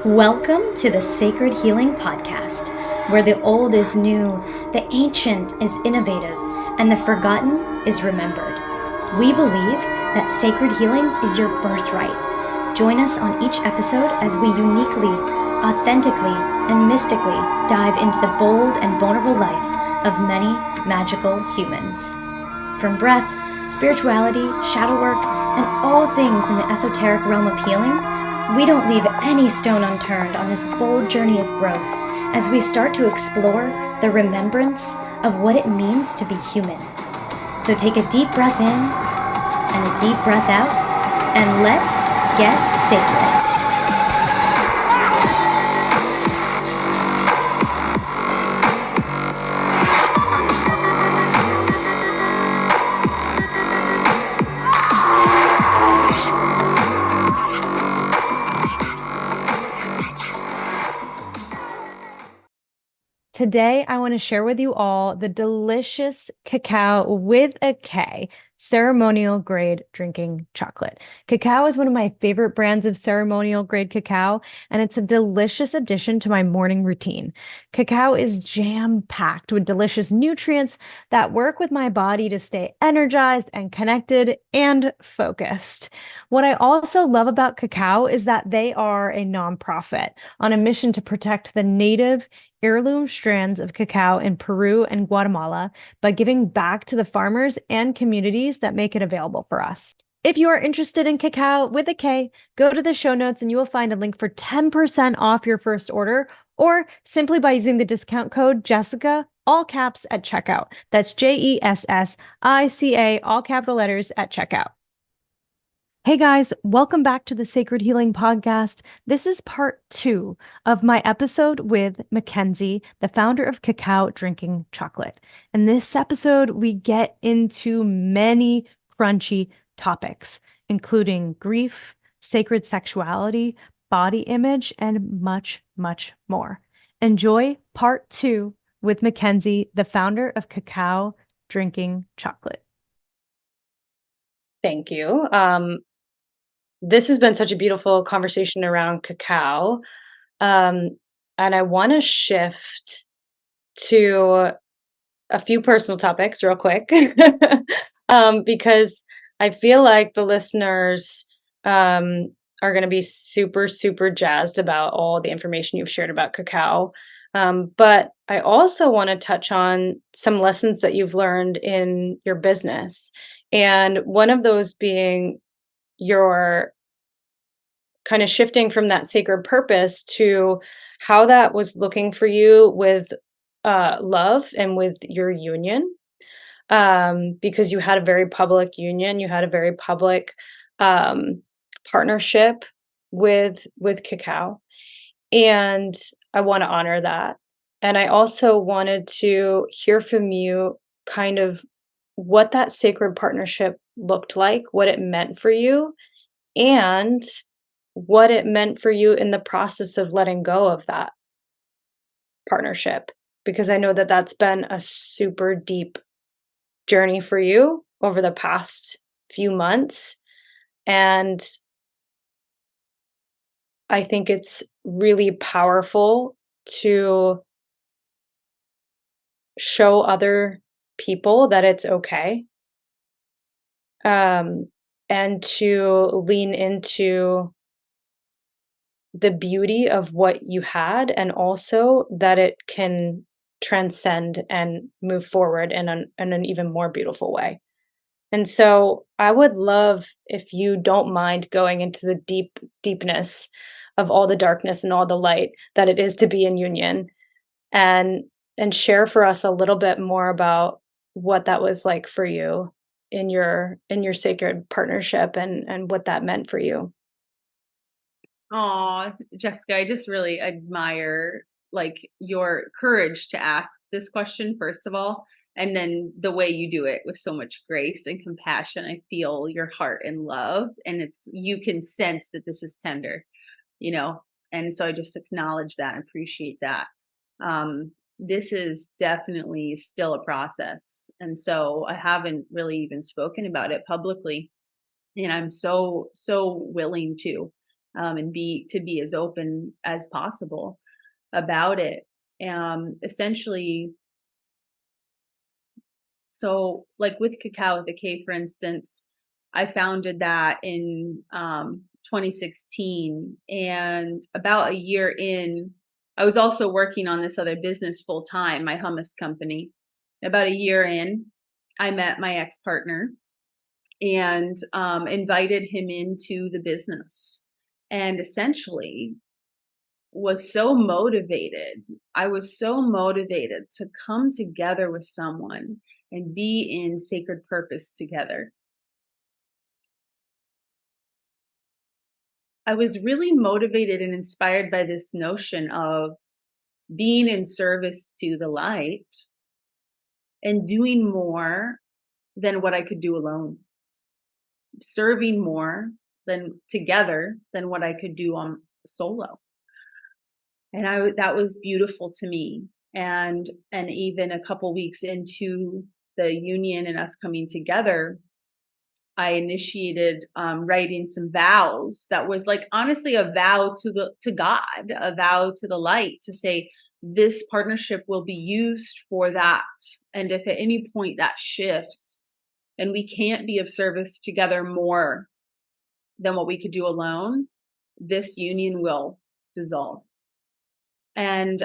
Welcome to the Sacred Healing Podcast, where the old is new, the ancient is innovative, and the forgotten is remembered. We believe that sacred healing is your birthright. Join us on each episode as we uniquely, authentically, and mystically dive into the bold and vulnerable life of many magical humans. From breath, spirituality, shadow work, and all things in the esoteric realm of healing, we don't leave any stone unturned on this bold journey of growth as we start to explore the remembrance of what it means to be human. So take a deep breath in and a deep breath out, and let's get sacred. Today, I want to share with you all the delicious cacao with a K, ceremonial grade drinking chocolate. Cacao is one of my favorite brands of ceremonial grade cacao, and it's a delicious addition to my morning routine. Cacao is jam-packed with delicious nutrients that work with my body to stay energized and connected and focused. What I also love about cacao is that they are a nonprofit on a mission to protect the native heirloom strands of cacao in Peru and Guatemala by giving back to the farmers and communities that make it available for us. If you are interested in cacao with a K, go to the show notes and you will find a link for 10% off your first order, or simply by using the discount code Jessica, all caps, at checkout. That's JESSICA, all capital letters, at checkout. Hey guys, welcome back to the Sacred Healing Podcast. This is part 2 of my episode with Makenzie, the founder of KAKAO Drinking Chocolate. In this episode, we get into many crunchy topics, including grief, sacred sexuality, body image, and much, much more. Enjoy part 2 with Makenzie, the founder of KAKAO Drinking Chocolate. Thank you. This has been such a beautiful conversation around cacao. And I want to shift to a few personal topics real quick because I feel like the listeners are going to be super, super jazzed about all the information you've shared about cacao. But I also want to touch on some lessons that you've learned in your business. And one of those being your kind of shifting from that sacred purpose to how that was looking for you with love and with your union, because you had a very public union, you had a very public partnership with cacao, and I want to honor that. And I also wanted to hear from you kind of what that sacred partnership looked like, what it meant for you, and what it meant for you in the process of letting go of that partnership. Because I know that that's been a super deep journey for you over the past few months. And I think it's really powerful to show other people that it's okay. And to lean into the beauty of what you had, and also that it can transcend and move forward in an even more beautiful way. And so I would love if you don't mind going into the deepness of all the darkness and all the light that it is to be in union, and share for us a little bit more about what that was like for you in your sacred partnership, and what that meant for you. Oh, Jessica, I just really admire your courage to ask this question, first of all, and then the way you do it with so much grace and compassion. I feel your heart and love, and you can sense that this is tender, and so I just acknowledge that and appreciate that. This is definitely still a process, and so I haven't really even spoken about it publicly, and I'm so willing to. and to be as open as possible about it. Essentially, so like with Cacao with a K, for instance, I founded that in 2016, and about a year in, I was also working on this other business full time, my hummus company. About a year in, I met my ex-partner and invited him into the business, and essentially was so motivated. I was so motivated to come together with someone and be in sacred purpose together. I was really motivated and inspired by this notion of being in service to the light and doing more than what I could do alone, serving more than together than what I could do on solo. And that was beautiful to me. And even a couple weeks into the union and us coming together, I initiated writing some vows. That was like honestly a vow to God, a vow to the light, to say this partnership will be used for that. And if at any point that shifts and we can't be of service together more than what we could do alone, this union will dissolve. And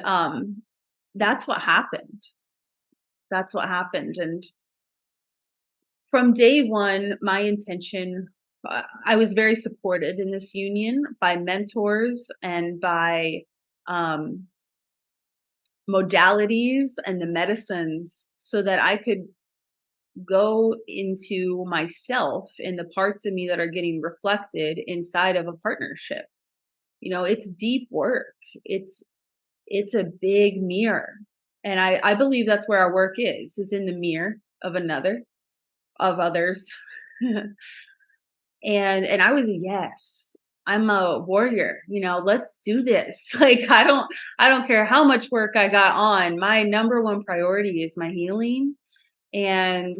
that's what happened. That's what happened. And from day one, my intention, I was very supported in this union by mentors and by modalities and the medicines, so that I could go into myself and the parts of me that are getting reflected inside of a partnership. You know, it's deep work. It's a big mirror. And I believe that's where our work is in the mirror of another, of others. And I was a yes. I'm a warrior, you know, let's do this. Like I don't care how much work I got on. My number one priority is my healing. And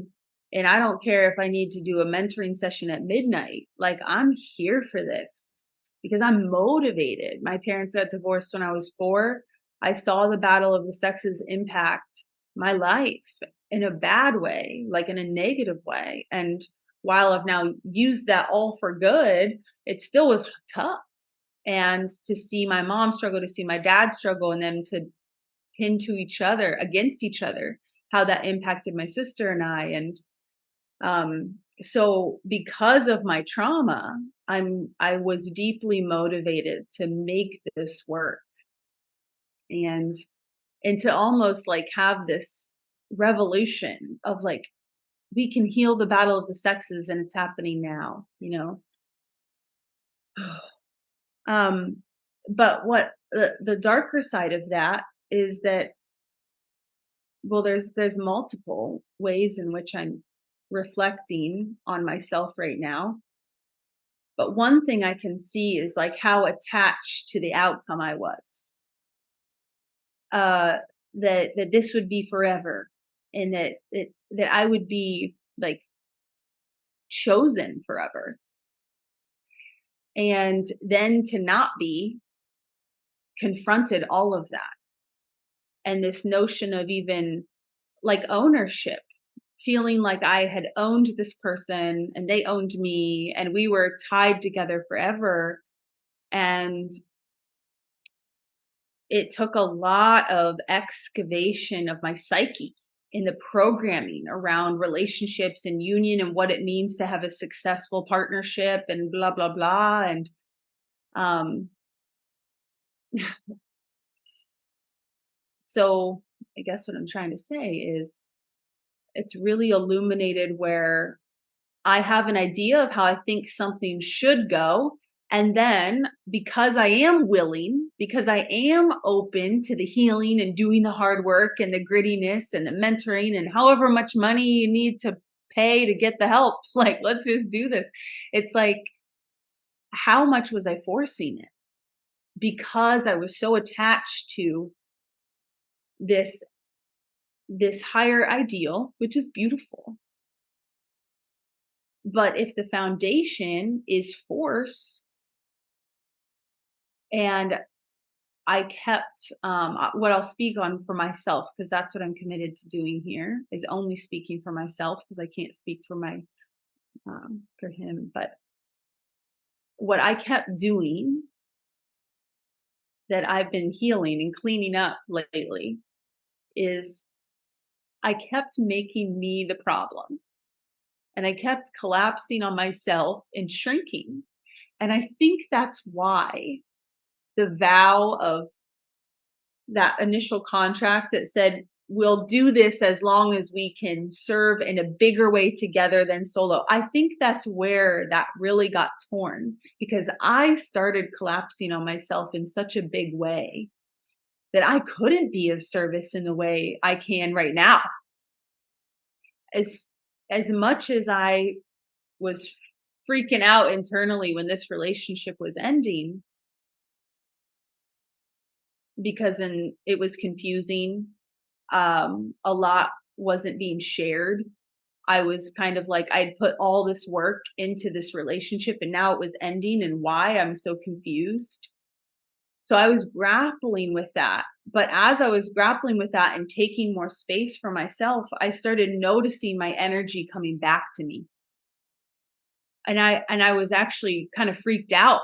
I don't care if I need to do a mentoring session at midnight. Like I'm here for this because I'm motivated. My parents got divorced when I was 4. I saw the battle of the sexes impact my life in a bad way, like in a negative way. And while I've now used that all for good, it still was tough. And to see my mom struggle, to see my dad struggle, and them to pin to each other, against each other, how that impacted my sister and I. And so because of my trauma, I was deeply motivated to make this work, and to almost like have this revolution of like, we can heal the battle of the sexes and it's happening now, you know. But what the darker side of that is that, well, there's multiple ways in which I'm reflecting on myself right now. But one thing I can see is like how attached to the outcome I was. That this would be forever, and that I would be like chosen forever. And then to not be, confronted all of that. And this notion of even like ownership, feeling like I had owned this person and they owned me and we were tied together forever. And it took a lot of excavation of my psyche in the programming around relationships and union and what it means to have a successful partnership and blah, blah, blah. And so I guess what I'm trying to say is it's really illuminated where I have an idea of how I think something should go. And then because I am willing, because I am open to the healing and doing the hard work and the grittiness and the mentoring and however much money you need to pay to get the help, like, let's just do this. It's like, how much was I forcing it? Because I was so attached to this higher ideal, which is beautiful. But if the foundation is force, And I kept, what I'll speak on for myself, because that's what I'm committed to doing here, is only speaking for myself, because I can't speak for for him. But what I kept doing that I've been healing and cleaning up lately is I kept making me the problem, and I kept collapsing on myself and shrinking. And I think that's why the vow of that initial contract that said, we'll do this as long as we can serve in a bigger way together than solo. I think that's where that really got torn, because I started collapsing on myself in such a big way that I couldn't be of service in the way I can right now. As much as I was freaking out internally when this relationship was ending, because it was confusing, a lot wasn't being shared. I was kind of like, I'd put all this work into this relationship and now it was ending, and why? I'm so confused. So I was grappling with that. But as I was grappling with that and taking more space for myself, I started noticing my energy coming back to me. And I was actually kind of freaked out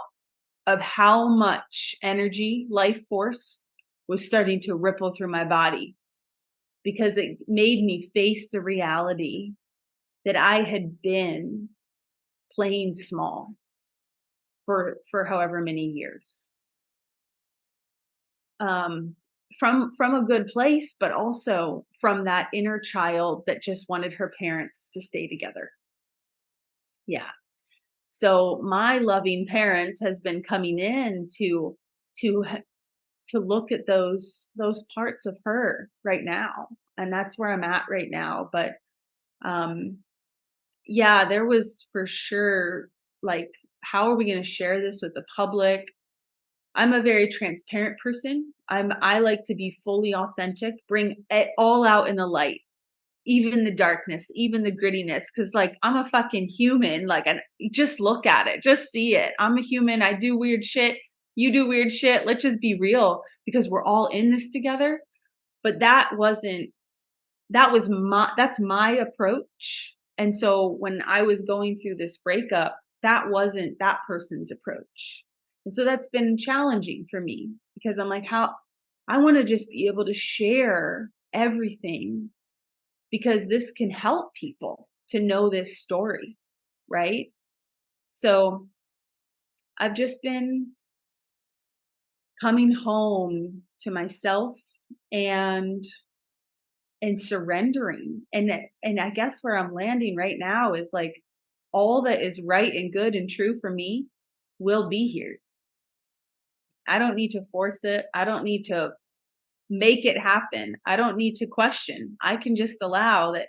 of how much energy, life force was starting to ripple through my body, because it made me face the reality that I had been playing small for however many years. From a good place, but also from that inner child that just wanted her parents to stay together. Yeah. So my loving parent has been coming in to look at those parts of her right now, and that's where I'm at right now. But yeah, there was for sure, like, how are we going to share this with the public? I'm a very transparent person. I like to be fully authentic, bring it all out in the light, even the darkness, even the grittiness, cuz like I'm a fucking human, like, and just look at it, just see it. I'm a human, I do weird shit, you do weird shit. Let's just be real, because we're all in this together. But that's my approach. And so when I was going through this breakup, that wasn't that person's approach. And so that's been challenging for me, because I'm like, how I want to just be able to share everything, because this can help people to know this story, right? So I've just been coming home to myself and surrendering. And I guess where I'm landing right now is like, all that is right and good and true for me will be here. I don't need to force it. I don't need to make it happen. I don't need to question. I can just allow that,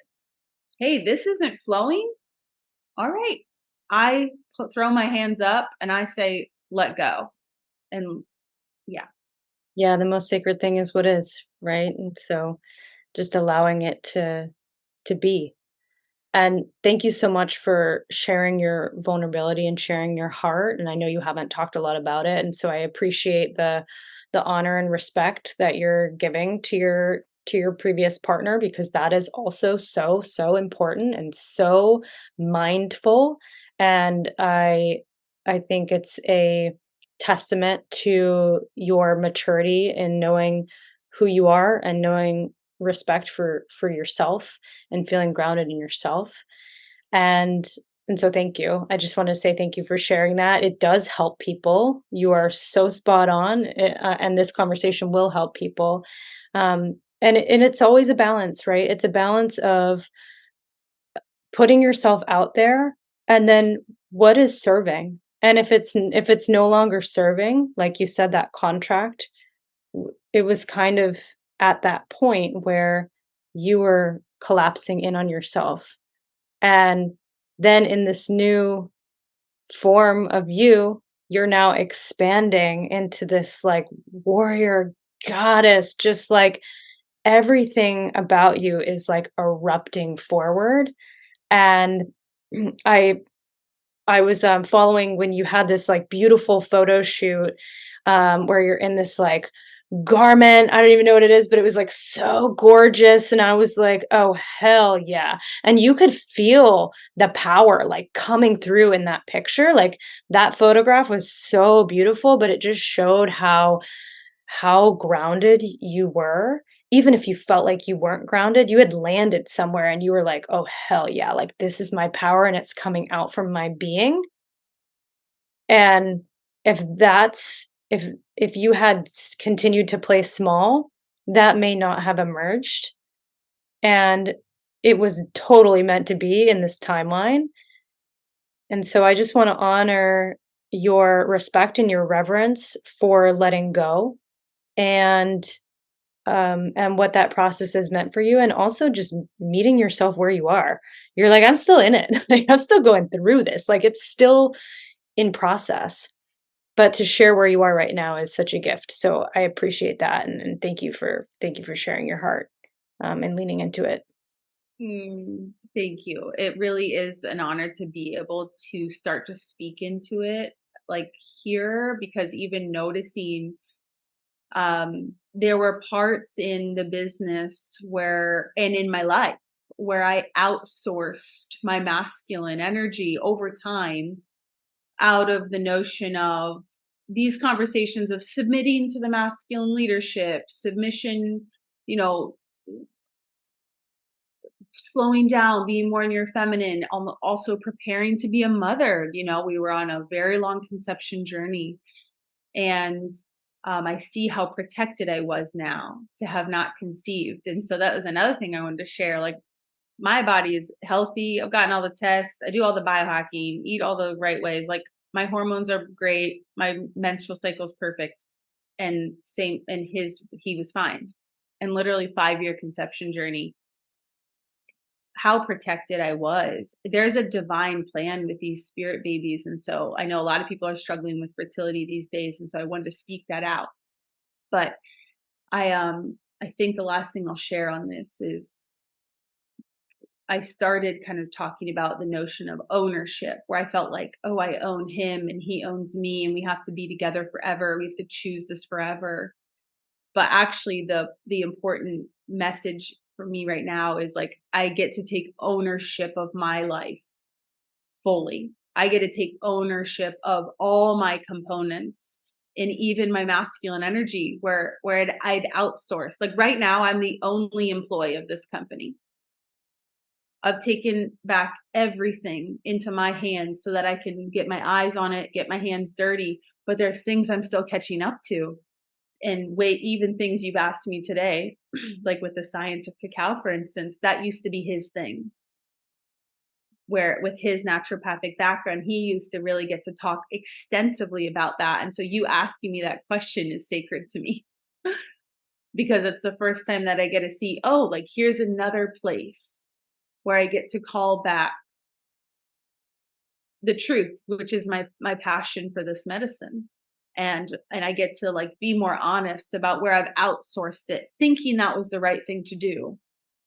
hey, this isn't flowing. All right. Throw my hands up and I say, let go. And yeah. Yeah, the most sacred thing is what is, right? And so just allowing it to be. And thank you so much for sharing your vulnerability and sharing your heart. And I know you haven't talked a lot about it, and so I appreciate the honor and respect that you're giving to your previous partner, because that is also so important and so mindful. And I think it's a testament to your maturity in knowing who you are and knowing respect for yourself and feeling grounded in yourself. And so thank you. I just want to say thank you for sharing that. It does help people. You are so spot on, and this conversation will help people. And it's always a balance, right? It's a balance of putting yourself out there, and then what is serving. And if it's no longer serving, like you said, that contract, it was kind of at that point where you were collapsing in on yourself. And then in this new form of you, you're now expanding into this like warrior goddess, just like everything about you is like erupting forward. And I I was following when you had this like beautiful photo shoot where you're in this like garment. I don't even know what it is, but it was like so gorgeous. And I was like, oh, hell yeah. And you could feel the power like coming through in that picture. Like that photograph was so beautiful, but it just showed how grounded you were. Even if you felt like you weren't grounded, you had landed somewhere and you were like, oh, hell yeah. Like this is my power and it's coming out from my being. And if that's if you had continued to play small, that may not have emerged, and it was totally meant to be in this timeline, and so I just wanna honor your respect and your reverence for letting go, and what that process has meant for you, and also just meeting yourself where you are. You're like, "I'm still in it, like, I'm still going through this, like, it's still in process." But to share where you are right now is such a gift. So I appreciate that, and thank you for sharing your heart, and leaning into it. Thank you. It really is an honor to be able to start to speak into it, like here, because even noticing there were parts in the business where, and in my life, where I outsourced my masculine energy over time out of the notion of these conversations of submitting to the masculine leadership, submission, you know, slowing down, being more in your feminine, also preparing to be a mother. We were on a very long conception journey. And I see how protected I was now to have not conceived. And so that was another thing I wanted to share. Like, my body is healthy. I've gotten all the tests. I do all the biohacking, eat all the right ways. Like, my hormones are great. My menstrual cycle is perfect. And same, and he was fine. And literally 5-year conception journey, how protected I was. There's a divine plan with these spirit babies. And so I know a lot of people are struggling with fertility these days. And so I wanted to speak that out. But I think the last thing I'll share on this is I started kind of talking about the notion of ownership, where I felt like, oh, I own him and he owns me and we have to be together forever. We have to choose this forever. But actually the important message for me right now is like, I get to take ownership of my life fully. I get to take ownership of all my components and even my masculine energy where I'd outsourced. Like right now, I'm the only employee of this company. I've taken back everything into my hands so that I can get my eyes on it, get my hands dirty. But there's things I'm still catching up to. And wait, even things you've asked me today, like with the science of cacao, for instance, that used to be his thing. Where with his naturopathic background, he used to really get to talk extensively about that. And so you asking me that question is sacred to me because it's the first time that I get to see, oh, like here's another place where I get to call back the truth, which is my passion for this medicine. And I get to like be more honest about where I've outsourced it, thinking that was the right thing to do,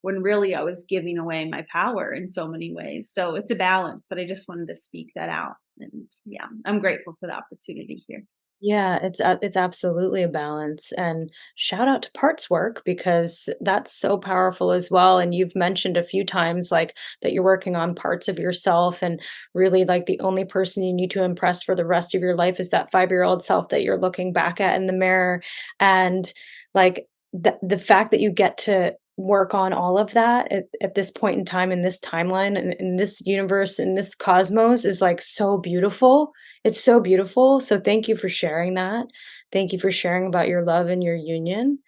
when really I was giving away my power in so many ways. So it's a balance, but I just wanted to speak that out. And yeah, I'm grateful for the opportunity here. Yeah, it's absolutely a balance, and shout out to parts work because that's so powerful as well, and you've mentioned a few times, like, that you're working on parts of yourself and really, like, the only person you need to impress for the rest of your life is that five-year-old self that you're looking back at in the mirror, and, like, the fact that you get to work on all of that at this point in time, in this timeline, in this universe, in this cosmos is, like, so beautiful, it's so beautiful, so thank you for sharing that. Thank you for sharing about your love and your union.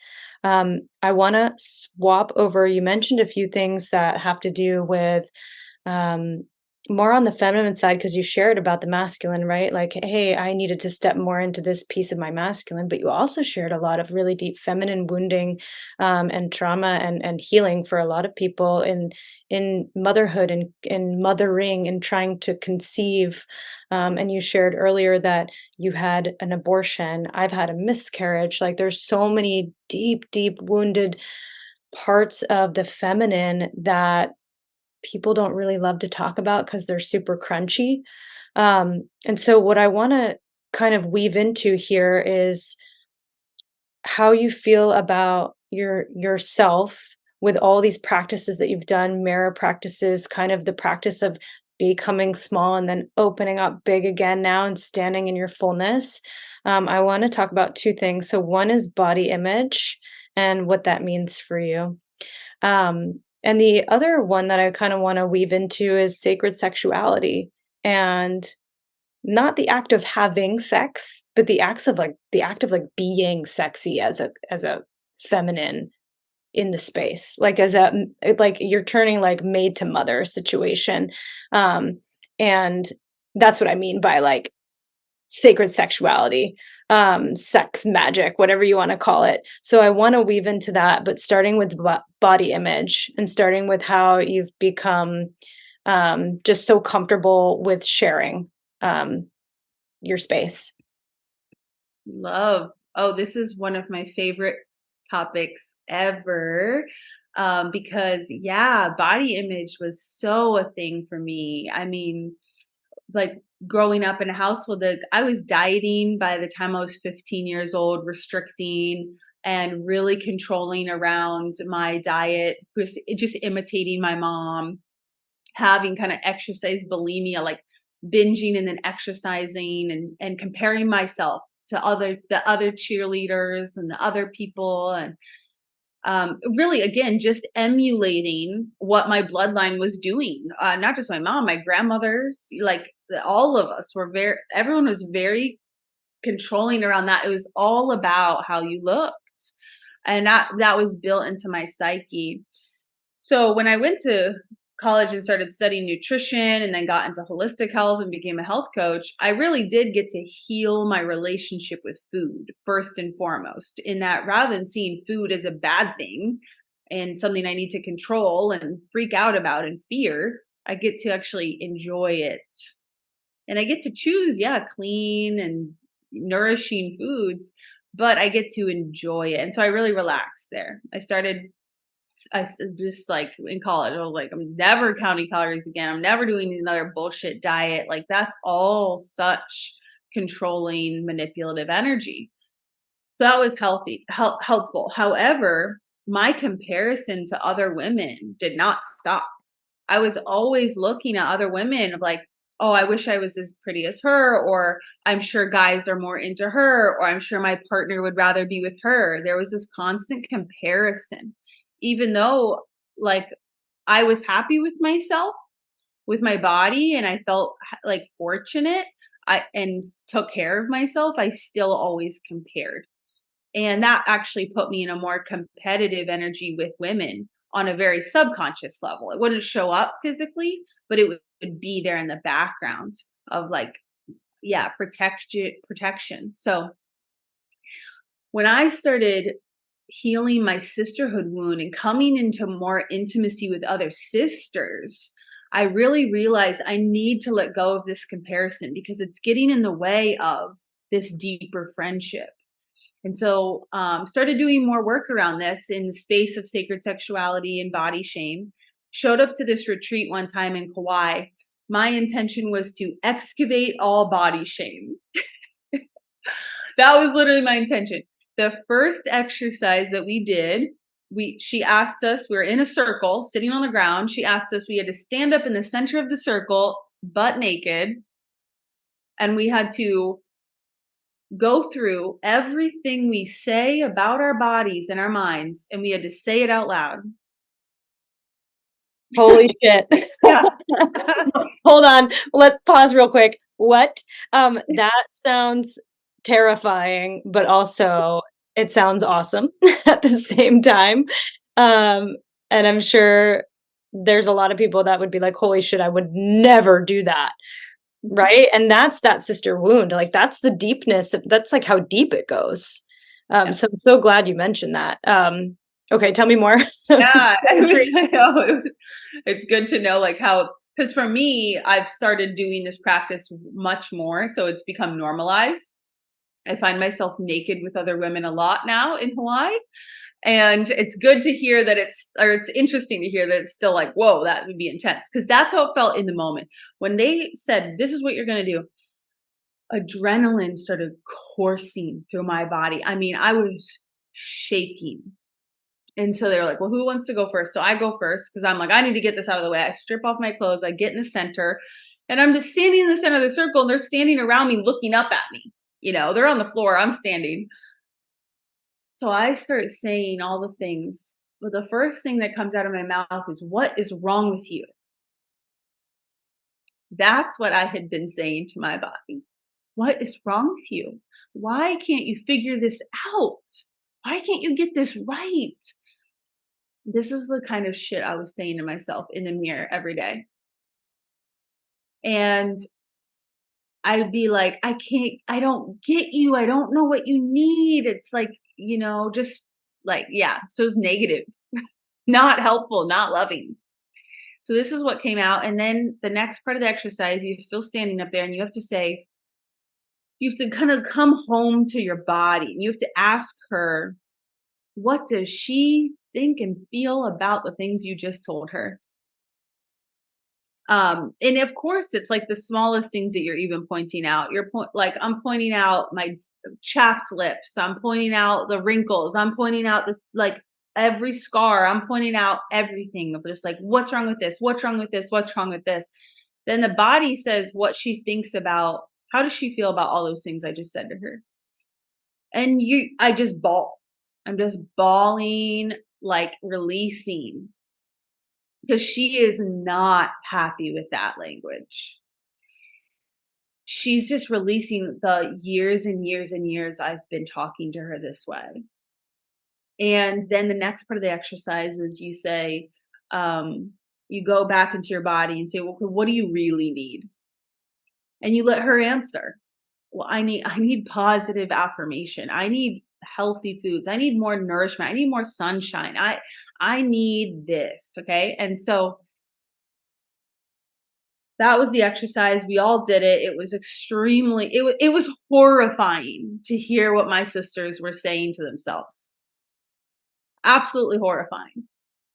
I wanna swap over you mentioned a few things that have to do with, um, more on the feminine side because you shared about the masculine, right? Like, "Hey, I needed to step more into this piece of my masculine," but you also shared a lot of really deep feminine wounding, and trauma and healing for a lot of people in motherhood and in mothering and trying to conceive, and you shared earlier that you had an abortion. I've had a miscarriage, like, there's so many deep, deep wounded parts of the feminine that people don't really love to talk about because 'cause they're super crunchy, And so what I want to kind of weave into here is how you feel about yourself with all these practices that you've done, mirror practices, kind of the practice of becoming small and then opening up big again now and standing in your fullness. I want to talk about two things. So one is body image and what that means for you. And the other one that I kind of want to weave into is sacred sexuality and not the act of having sex, but the act of like being sexy as a feminine in the space, like as a like you're turning like maid to mother situation. And that's what I mean by like sacred sexuality, sex magic, whatever you want to call it. So I want to weave into that, but starting with body image and starting with how you've become just so comfortable with sharing your space. Love. Oh, this is one of my favorite topics ever. Because yeah, body image was so a thing for me. I mean, like growing up in a household that I was dieting by the time I was 15 years old, restricting and really controlling around my diet, just imitating my mom, having kind of exercise bulimia, like binging and then exercising and comparing myself to the other cheerleaders and the other people, and really again just emulating what my bloodline was doing, not just my mom, my grandmothers, like all of us were everyone was very controlling around that. It was all about how you looked, and that was built into my psyche. So when I went to college and started studying nutrition and then got into holistic health and became a health coach, I really did get to heal my relationship with food first and foremost, in that rather than seeing food as a bad thing and something I need to control and freak out about and fear, I get to actually enjoy it. And I get to choose, yeah, clean and nourishing foods, but I get to enjoy it. And so I really relaxed there. I just like in college, I was like, I'm never counting calories again. I'm never doing another bullshit diet. Like that's all such controlling, manipulative energy. So that was helpful. However, my comparison to other women did not stop. I was always looking at other women of like, oh, I wish I was as pretty as her, or I'm sure guys are more into her, or I'm sure my partner would rather be with her. There was this constant comparison, even though like I was happy with myself, with my body, and I felt like fortunate. And took care of myself. I still always compared. And that actually put me in a more competitive energy with women on a very subconscious level. It wouldn't show up physically, but it would be there in the background of like, yeah, protection. So when I started healing my sisterhood wound and coming into more intimacy with other sisters, I really realized I need to let go of this comparison because it's getting in the way of this deeper friendship. And so started doing more work around this in the space of sacred sexuality and body shame. Showed up to this retreat one time in Kauai. My intention was to excavate all body shame. That was literally my intention. The first exercise that we did, she asked us, we were in a circle sitting on the ground. She asked us, we had to stand up in the center of the circle, butt naked, and we had to go through everything we say about our bodies and our minds, and we had to say it out loud. Holy shit. Yeah. Hold on. Let's pause real quick. What? That sounds terrifying, but also it sounds awesome at the same time. And I'm sure there's a lot of people that would be like, holy shit, I would never do that. Right. And that's that sister wound. Like that's the deepness. That's like how deep it goes. So I'm so glad you mentioned that. Okay, tell me more. Yeah, it's good to know like how, because for me, I've started doing this practice much more, so it's become normalized. I find myself naked with other women a lot now in Hawaii, And it's good to hear that it's interesting to hear that it's still like, whoa, that would be intense. Because that's how it felt in the moment. When they said, this is what you're going to do, adrenaline started coursing through my body. I mean, I was shaking. And so they were like, well, who wants to go first? So I go first because I'm like, I need to get this out of the way. I strip off my clothes. I get in the center. And I'm just standing in the center of the circle. And they're standing around me looking up at me. You know, they're on the floor. I'm standing. So I start saying all the things. But the first thing that comes out of my mouth is, what is wrong with you? That's what I had been saying to my body. What is wrong with you? Why can't you figure this out? Why can't you get this right? This is the kind of shit I was saying to myself in the mirror every day. And I'd be like, I don't get you. I don't know what you need. It's like, you know, just like, yeah. So it's negative, not helpful, not loving. So this is what came out. And then the next part of the exercise, you're still standing up there and you have to say, you have to kind of come home to your body. And you have to ask her, what does she think and feel about the things you just told her? And of course, it's like the smallest things that you're even pointing out. Like I'm pointing out my chapped lips. I'm pointing out the wrinkles. I'm pointing out this, like every scar. I'm pointing out everything of just like, what's wrong with this? What's wrong with this? What's wrong with this? Then the body says what she thinks about, how does she feel about all those things I just said to her? And I just bawl. I'm just bawling, like releasing, because she is not happy with that language. She's just releasing the years and years and years I've been talking to her this way. And then the next part of the exercise is you say, you go back into your body and say, well, what do you really need? And you let her answer. Well, I need positive affirmation. I need healthy foods. I need more nourishment. I need more sunshine. I need this. Okay. And so that was the exercise. We all did it. It was it was horrifying to hear what my sisters were saying to themselves. Absolutely horrifying.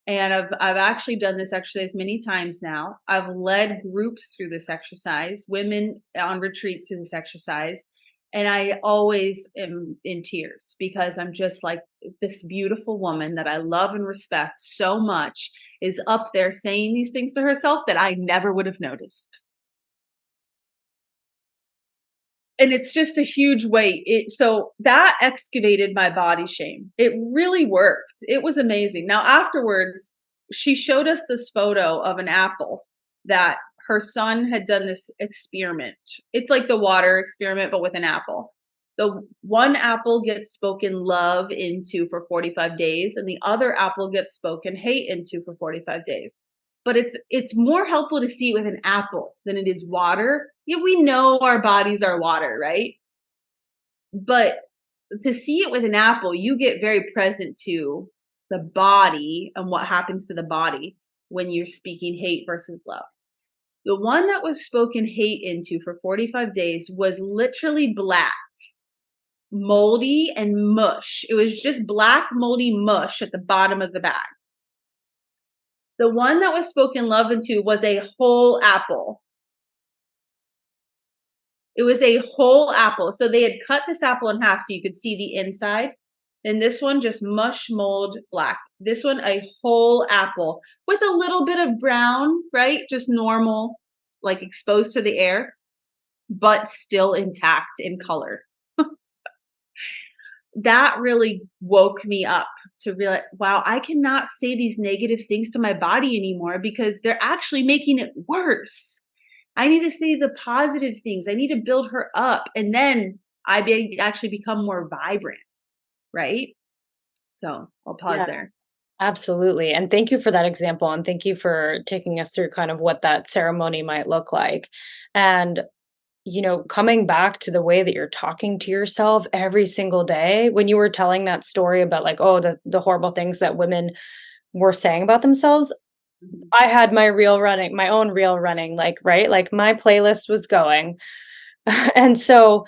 And I've actually done this exercise many times now. I've led groups through this exercise, women on retreats through this exercise. And I always am in tears because I'm just like, this beautiful woman that I love and respect so much is up there saying these things to herself that I never would have noticed. And it's just a huge weight. So that excavated my body shame. It really worked. It was amazing. Now, afterwards, she showed us this photo of an apple that her son had done this experiment. It's like the water experiment, but with an apple. The one apple gets spoken love into for 45 days, and the other apple gets spoken hate into for 45 days. But it's more helpful to see it with an apple than it is water. Yeah, we know our bodies are water, right? But to see it with an apple, you get very present to the body and what happens to the body when you're speaking hate versus love. The one that was spoken hate into for 45 days was literally black, moldy, and mush. It was just black, moldy mush at the bottom of the bag. The one that was spoken love into was a whole apple. It was a whole apple. So they had cut this apple in half so you could see the inside. And this one just mush, mold, black. This one, a whole apple with a little bit of brown, right? Just normal, like exposed to the air, but still intact in color. That really woke me up to realize, wow, I cannot say these negative things to my body anymore because they're actually making it worse. I need to say the positive things. I need to build her up. And then actually become more vibrant, right? So I'll pause there. Absolutely. And thank you for that example. And thank you for taking us through kind of what that ceremony might look like. And coming back to the way that you're talking to yourself every single day, when you were telling that story about like, oh, the horrible things that women were saying about themselves, I had my own reel running, like, right? Like my playlist was going. And so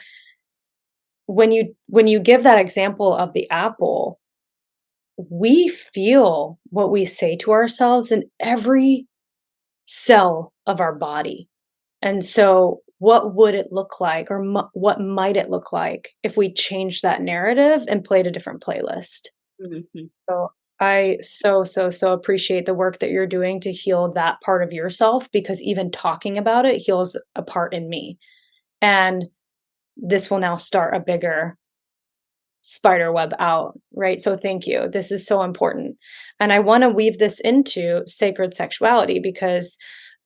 when you give that example of the apple, we feel what we say to ourselves in every cell of our body. And so, what would it look like, or what might it look like if we changed that narrative and played a different playlist? Mhm. So, I so appreciate the work that you're doing to heal that part of yourself, because even talking about it heals a part in me. And this will now start a bigger spider web out, right? So thank you. This is so important. And I want to weave this into sacred sexuality, because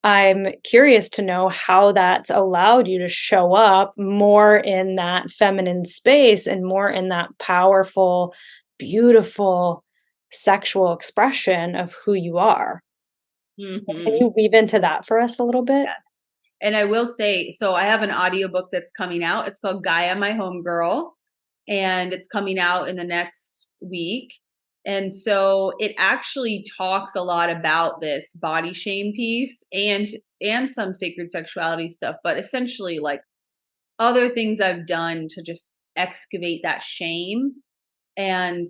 I'm curious to know how that's allowed you to show up more in that feminine space and more in that powerful, beautiful sexual expression of who you are. So can Mhm. you weave into that for us a little bit? Yeah. And I will say, so I have an audiobook that's coming out. It's called Gaia, My Homegirl, and it's coming out in the next week. And so it actually talks a lot about this body shame piece and some sacred sexuality stuff, but essentially like other things I've done to just excavate that shame and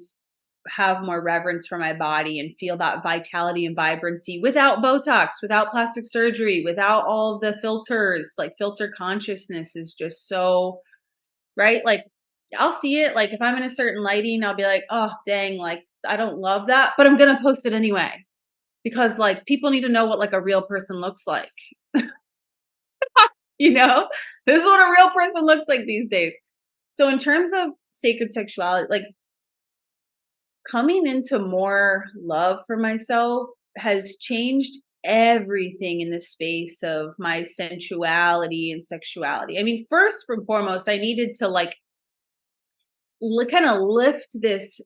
have more reverence for my body and feel that vitality and vibrancy without Botox, without plastic surgery, without all of the filters. Like filter consciousness is just so, right? Like I'll see it. Like if I'm in a certain lighting, I'll be like, oh, dang, like I don't love that, but I'm going to post it anyway because like people need to know what like a real person looks like. You know, this is what a real person looks like these days. So in terms of sacred sexuality, like coming into more love for myself has changed everything in the space of my sensuality and sexuality. I mean, first and foremost, I needed to like kind of lift this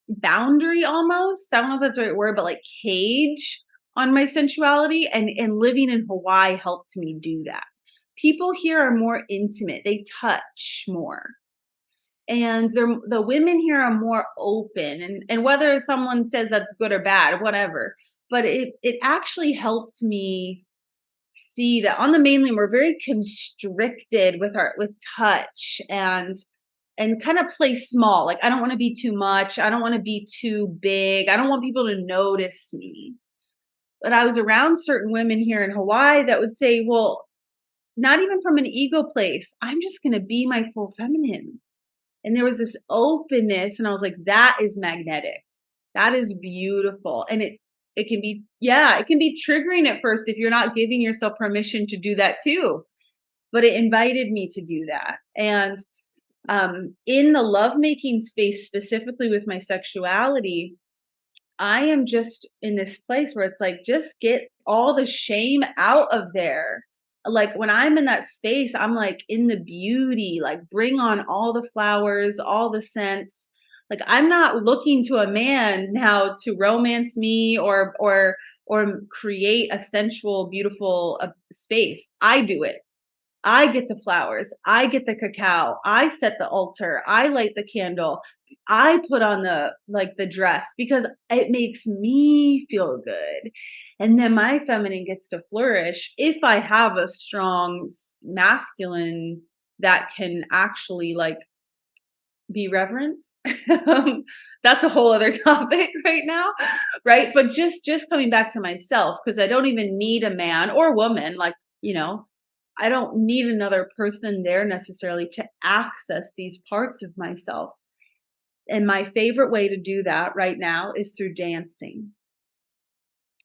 boundary almost. I don't know if that's the right word, but like cage on my sensuality, and living in Hawaii helped me do that. People here are more intimate. They touch more, and the women here are more open, and whether someone says that's good or bad, whatever, but it actually helped me see that on the mainland we're very constricted with touch and kind of play small. Like I don't want to be too much, I don't want to be too big, I don't want people to notice me. But I was around certain women here in Hawaii that would say, well, not even from an ego place, I'm just going to be my full feminine. And there was this openness, and I was like, that is magnetic. That is beautiful. And it can be, yeah, it can be triggering at first if you're not giving yourself permission to do that too. But it invited me to do that. And in the lovemaking space, specifically with my sexuality, I am just in this place where it's like, just get all the shame out of there. Like when I'm in that space, I'm like in the beauty, like bring on all the flowers, all the scents. Like I'm not looking to a man now to romance me or create a sensual, beautiful space. I do it. I get the flowers. I get the cacao. I set the altar. I light the candle. I put on the dress because it makes me feel good. And then my feminine gets to flourish if I have a strong masculine that can actually like be reverenced. That's a whole other topic right now, right? But just coming back to myself, because I don't even need a man or woman, like, you know, I don't need another person there necessarily to access these parts of myself. And my favorite way to do that right now is through dancing.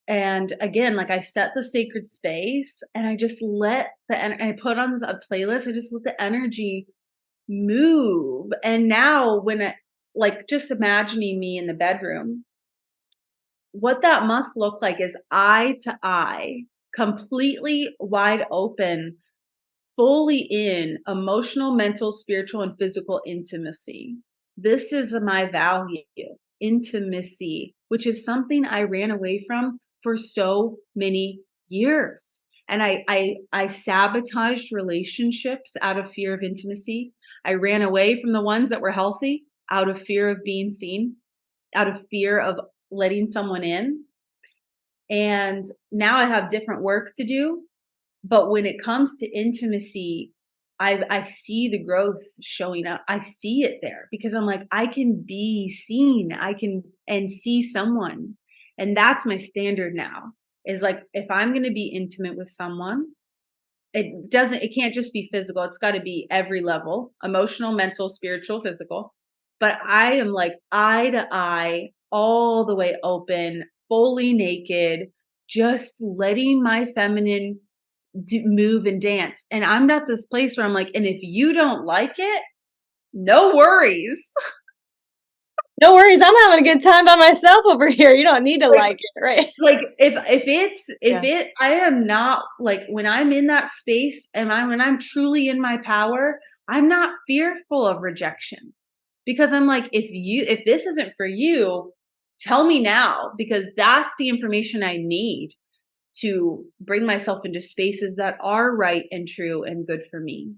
And again, like I set the sacred space and I just let and I put on a playlist. I just let the energy move. And now when it, like just imagining me in the bedroom, what that must look like is eye to eye, completely wide open, fully in emotional, mental, spiritual, and physical intimacy. This is my value, intimacy, which is something I ran away from for so many years. And I sabotaged relationships out of fear of intimacy. I ran away from the ones that were healthy out of fear of being seen, out of fear of letting someone in. And now I have different work to do. But when it comes to intimacy, I see the growth showing up. I see it there because I'm like, I can be seen. I can and see someone. And that's my standard now is like, if I'm going to be intimate with someone, it can't just be physical. It's got to be every level, emotional, mental, spiritual, physical. But I am like eye to eye, all the way open, fully naked, just letting my feminine move and dance. And I'm at this place where I'm like, and if you don't like it, no worries. No worries. I'm having a good time by myself over here. You don't need to like it, right? Like I am not like when I'm in that space and when I'm truly in my power, I'm not fearful of rejection because I'm like, if this isn't for you, tell me now because that's the information I need to bring myself into spaces that are right and true and good for me.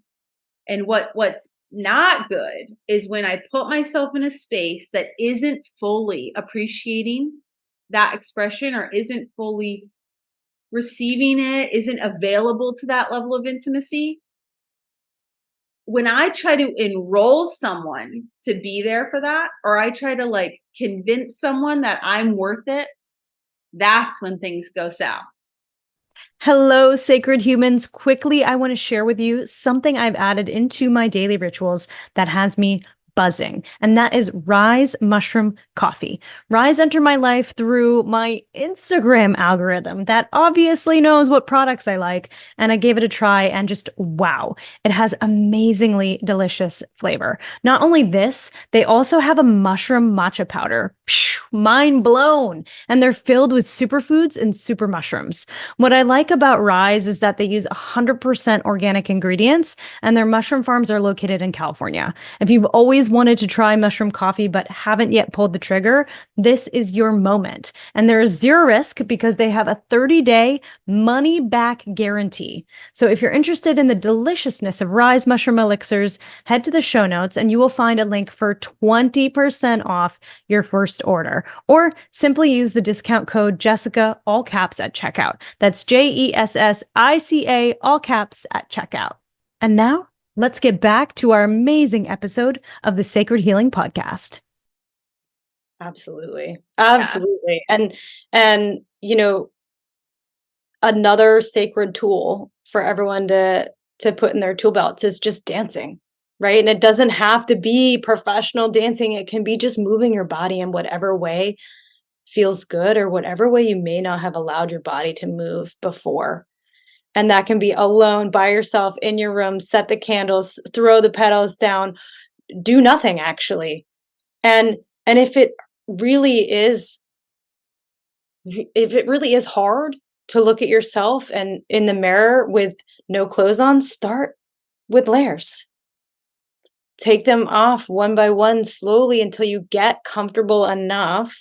And what's not good is when I put myself in a space that isn't fully appreciating that expression or isn't fully receiving it, isn't available to that level of intimacy. When I try to enroll someone to be there for that, or I try to like convince someone that I'm worth it, that's when things go south. Hello, sacred humans. Quickly, I want to share with you something I've added into my daily rituals that has me buzzing, and that is Rise Mushroom Coffee. Rise entered my life through my Instagram algorithm that obviously knows what products I like, and I gave it a try and just wow, it has amazingly delicious flavor. Not only this, they also have a mushroom matcha powder. Phew, mind blown. And they're filled with superfoods and super mushrooms. What I like about Rise is that they use 100% organic ingredients, and their mushroom farms are located in California. If you've always wanted to try mushroom coffee but haven't yet pulled the trigger, this is your moment. And there is zero risk because they have a 30-day money-back guarantee. So if you're interested in the deliciousness of Rise mushroom elixirs, head to the show notes and you will find a link for 20% off your first order. Or simply use the discount code Jessica, all caps, at checkout. That's JESSICA, all caps, at checkout. And now, let's get back to our amazing episode of the Sacred Healing Podcast. Absolutely. Absolutely. Yeah. And you know, another sacred tool for everyone to put in their tool belts is just dancing, right? And it doesn't have to be professional dancing. It can be just moving your body in whatever way feels good or whatever way you may not have allowed your body to move before. And that can be alone, by yourself, in your room, set the candles, throw the petals down, do nothing actually. And if it really is hard to look at yourself and in the mirror with no clothes on, start with layers. Take them off one by one slowly until you get comfortable enough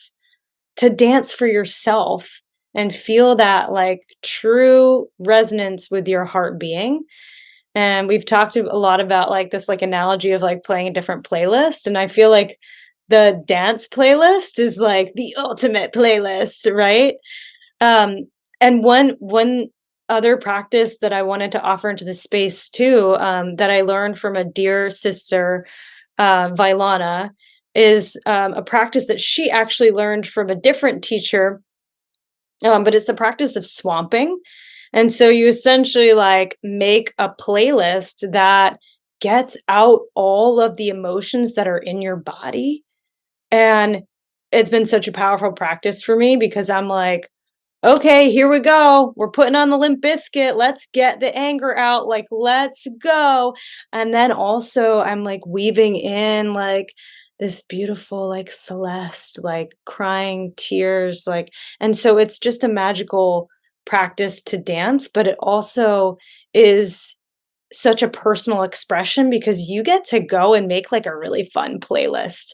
to dance for yourself and feel that like true resonance with your heart being. And we've talked a lot about like this like analogy of like playing a different playlist. And I feel like the dance playlist is like the ultimate playlist, right? And one other practice that I wanted to offer into the space too, that I learned from a dear sister, Vailana, is a practice that she actually learned from a different teacher, but it's the practice of swamping. And so you essentially like make a playlist that gets out all of the emotions that are in your body. And it's been such a powerful practice for me because I'm like, okay, here we go. We're putting on the Limp Bizkit. Let's get the anger out. Like, let's go. And then also I'm like weaving in like this beautiful, like Celeste, like crying tears. Like, and so it's just a magical practice to dance, but it also is such a personal expression because you get to go and make like a really fun playlist.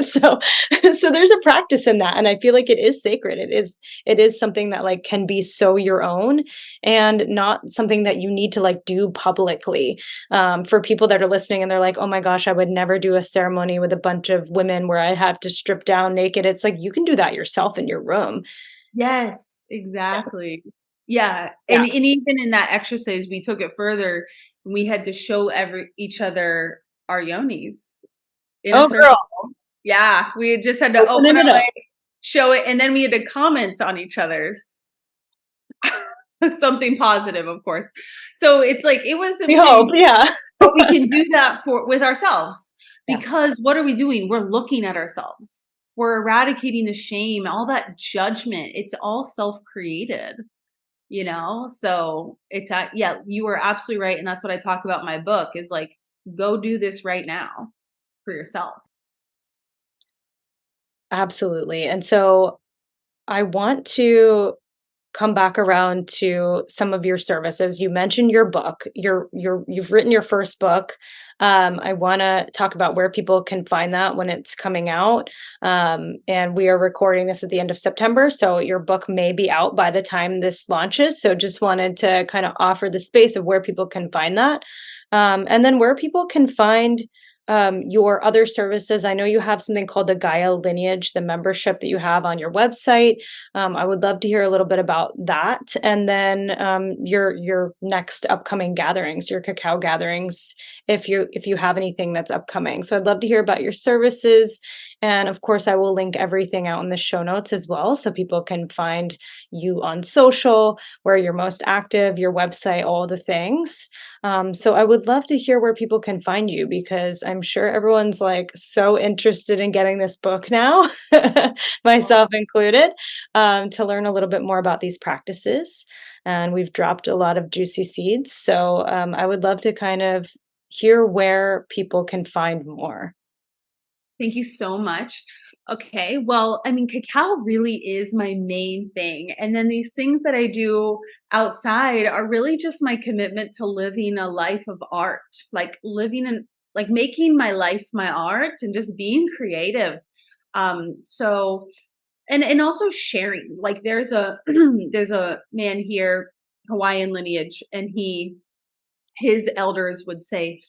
so there's a practice in that, and I feel like it is sacred. It is something that like can be so your own and not something that you need to like do publicly. For people that are listening and they're like, oh my gosh, I would never do a ceremony with a bunch of women where I have to strip down naked. It's like you can do that yourself in your room. Yes, exactly. Yeah. And even in that exercise, we took it further We had to show each other our yonis in a Oh, circle. girl. Yeah, we just had to open our legs, show it, and then we had to comment on each other's. Something positive, of course. So it's like, it was We hope, yeah. but we can do that with ourselves, because what are we doing? We're looking at ourselves. We're eradicating the shame, all that judgment. It's all self-created, you know? So it's yeah, you are absolutely right. And that's what I talk about in my book, is like, go do this right now for yourself. Absolutely. And so I want to come back around to some of your services. You mentioned your book. You've written your first book. I want to talk about where people can find that when it's coming out. And we are recording this at the end of September, so your book may be out by the time this launches. So just wanted to kind of offer the space of where people can find that, and then where people can find your other services. I know you have something called the Gaia Lineage, the membership that you have on your website. I would love to hear a little bit about that, and then your next upcoming gatherings, your cacao gatherings, if you have anything that's upcoming. So I'd love to hear about your services, and of course, I will link everything out in the show notes as well, so people can find you on social, where you're most active, your website, all the things. So I would love to hear where people can find you, because I'm sure everyone's like so interested in getting this book now, myself included, to learn a little bit more about these practices. And we've dropped a lot of juicy seeds. So I would love to kind of hear where people can find more. Thank you so much. Okay, well, I mean, cacao really is my main thing. And then these things that I do outside are really just my commitment to living a life of art, like living in, like making my life my art and just being creative. So, and also sharing. Like there's a there's a man here, Hawaiian lineage, and his elders would say,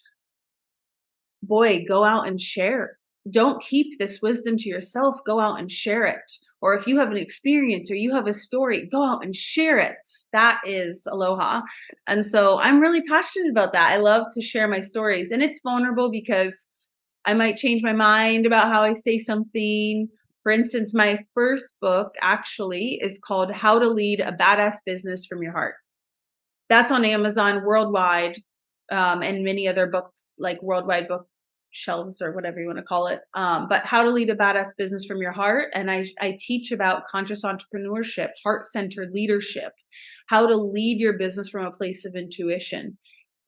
boy, go out and share. Don't keep this wisdom to yourself. Go out and share it. Or if you have an experience or you have a story, go out and share it. That is aloha. And so I'm really passionate about that. I love to share my stories, and it's vulnerable because I might change my mind about how I say something. For instance, my first book actually is called How to Lead a Badass Business from Your Heart. That's on Amazon worldwide, and many other books, like worldwide book shelves or whatever you want to call it. But How to Lead a Badass Business from Your Heart. And I teach about conscious entrepreneurship, heart-centered leadership, how to lead your business from a place of intuition.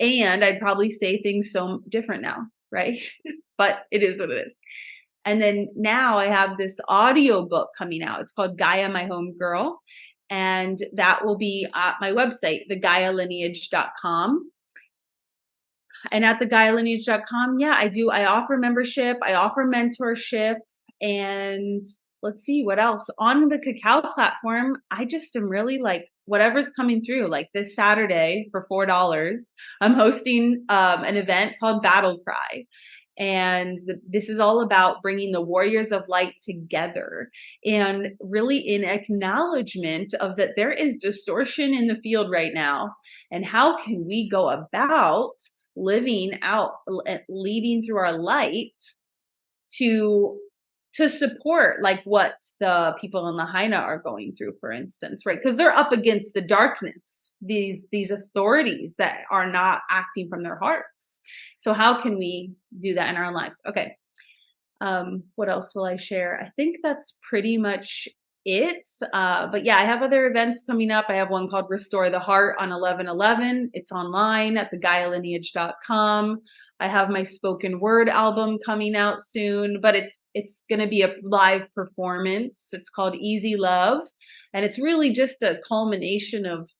And I'd probably say things so different now, right? But it is what it is. And then now I have this audio book coming out. It's called Gaia, My Home Girl. And that will be at my website, thegaialineage.com. And at thegaialineage.com, yeah, I offer membership, I offer mentorship, and let's see what else. On the cacao platform, I just am really like, whatever's coming through. Like this Saturday for $4, I'm hosting an event called Battle Cry. And this is all about bringing the warriors of light together, and really in acknowledgement of that there is distortion in the field right now. And how can we go about living out, leading through our light to support like what the people in Lahaina are going through, for instance, right? Because they're up against the darkness, these authorities that are not acting from their hearts. So how can we do that in our own lives? Okay. What else will I share? I think that's pretty much it. But yeah, I have other events coming up. I have one called Restore the Heart on 11/11. It's online at thegaialineage.com. I have my spoken word album coming out soon, but it's going to be a live performance. It's called Easy Love, and it's really just a culmination of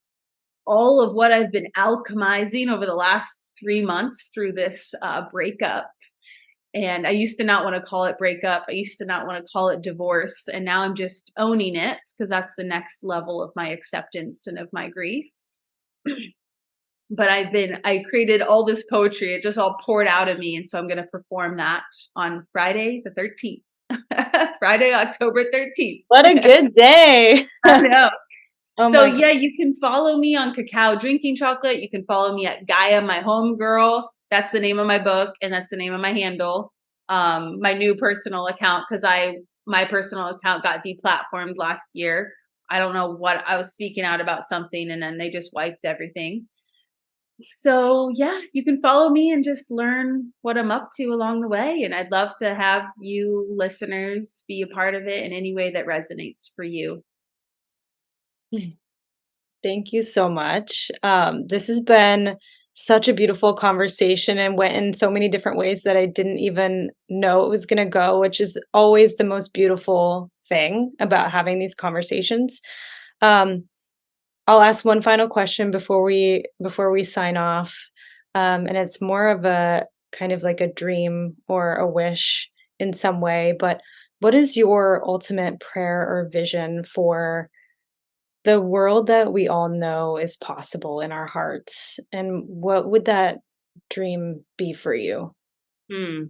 all of what I've been alchemizing over the last 3 months through this breakup. And I used to not want to call it breakup. I used to not want to call it divorce. And now I'm just owning it, because that's the next level of my acceptance and of my grief. But I created all this poetry. It just all poured out of me. And so I'm going to perform that on Friday, the 13th. Friday, October 13th. What a good day. I know. Oh So my, yeah, you can follow me on Cacao Drinking Chocolate. You can follow me at Gaia, my home girl. That's the name of my book, and that's the name of my handle. My new personal account, because my personal account got deplatformed last year. I don't know what, I was speaking out about something, and then they just wiped everything. So yeah, you can follow me and just learn what I'm up to along the way. And I'd love to have you listeners be a part of it in any way that resonates for you. thank you so much. This has been such a beautiful conversation and went in so many different ways that I didn't even know it was going to go, which is always the most beautiful thing about having these conversations. Um, I'll ask one final question before we sign off, and it's more of a kind of like a dream or a wish in some way. But what is your ultimate prayer or vision for the world that we all know is possible in our hearts? And what would that dream be for you? Hmm.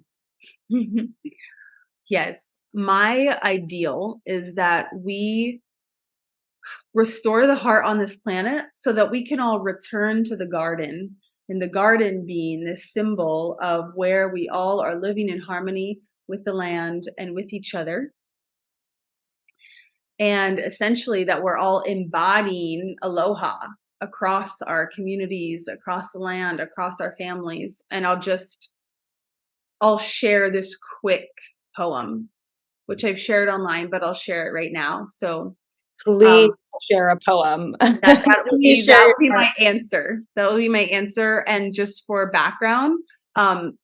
Yes, my ideal is that we restore the heart on this planet so that we can all return to the garden. And the garden being this symbol of where we all are living in harmony with the land and with each other. And essentially, that we're all embodying aloha across our communities, across the land, across our families. And I'll share this quick poem, which I've shared online, but I'll share it right now. So Please um, share a poem. that will Please be share your heart. my answer. That will be my answer. And just for background,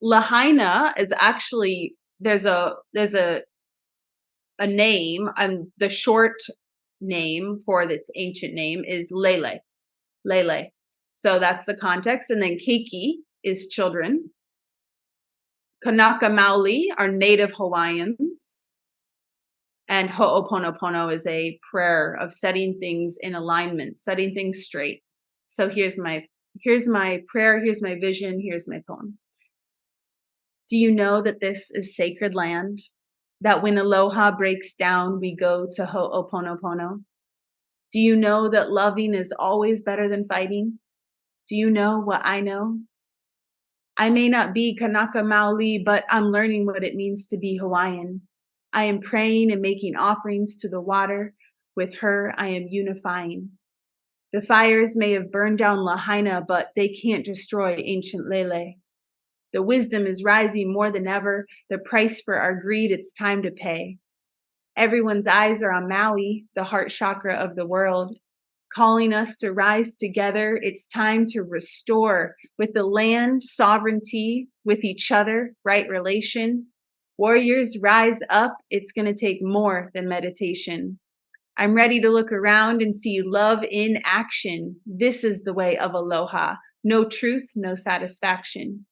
Lahaina is actually there's a name, and the short name for its ancient name is Lele. Lele. So that's the context. And then Keiki is children. Kanaka Maoli are native Hawaiians. And Ho'oponopono is a prayer of setting things in alignment, setting things straight. So here's my prayer, here's my vision, here's my poem. Do you know that this is sacred land? That when aloha breaks down, we go to Ho'oponopono? Do you know that loving is always better than fighting? Do you know what I know? I may not be Kanaka Maoli, but I'm learning what it means to be Hawaiian. I am praying and making offerings to the water. With her, I am unifying. The fires may have burned down Lahaina, but they can't destroy ancient Lele. The wisdom is rising more than ever. The price for our greed, it's time to pay. Everyone's eyes are on Maui, the heart chakra of the world, calling us to rise together. It's time to restore with the land, sovereignty, with each other, right relation. Warriors, rise up. It's going to take more than meditation. I'm ready to look around and see love in action. This is the way of aloha. No truth, no satisfaction.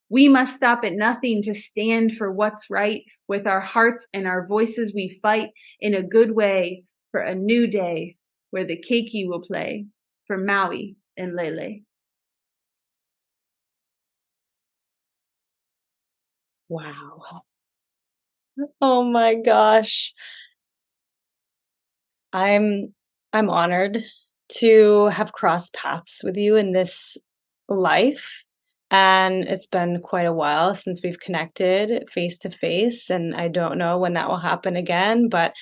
We must stop at nothing to stand for what's right. With our hearts and our voices, we fight in a good way for a new day where the keiki will play for Maui and Lele. Wow. Oh my gosh. I'm I'm honored to have crossed paths with you in this life. And it's been quite a while since we've connected face to face, and I don't know when that will happen again, but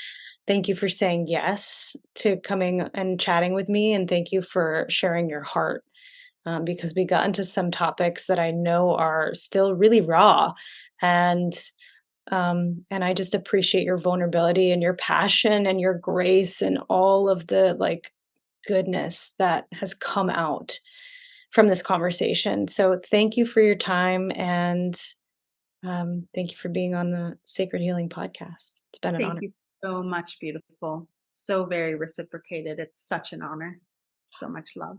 thank you for saying yes to coming and chatting with me, and thank you for sharing your heart. Because we got into some topics that I know are still really raw, and and I just appreciate your vulnerability and your passion and your grace and all of the like goodness that has come out from this conversation. So thank you for your time, and thank you for being on the Sacred Healing Podcast. It's been an Thank honor. you so much, beautiful. So very reciprocated. It's such an honor. So much love.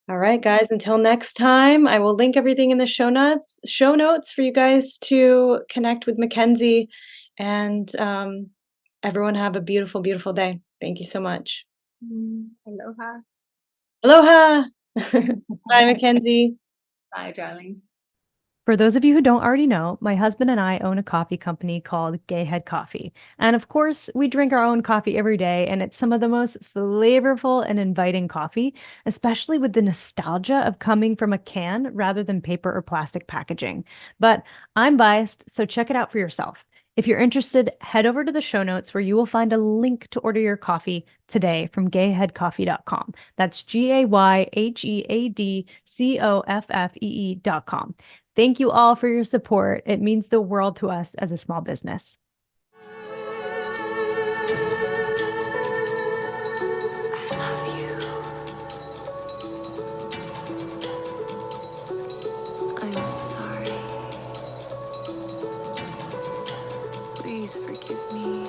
All right, guys, until next time, I will link everything in the show notes for you guys to connect with Makenzie. And everyone have a beautiful, beautiful day. Thank you so much. Aloha. Aloha. Bye, Makenzie. Bye, darling. For those of you who don't already know, my husband and I own a coffee company called Gay Head Coffee. And of course, we drink our own coffee every day, and it's some of the most flavorful and inviting coffee, especially with the nostalgia of coming from a can rather than paper or plastic packaging. But I'm biased, so check it out for yourself. If you're interested, head over to the show notes where you will find a link to order your coffee today from gayheadcoffee.com. That's GAYHEADCOFFEE.com. Thank you all for your support. It means the world to us as a small business. I love you. I'm sorry. Please forgive me.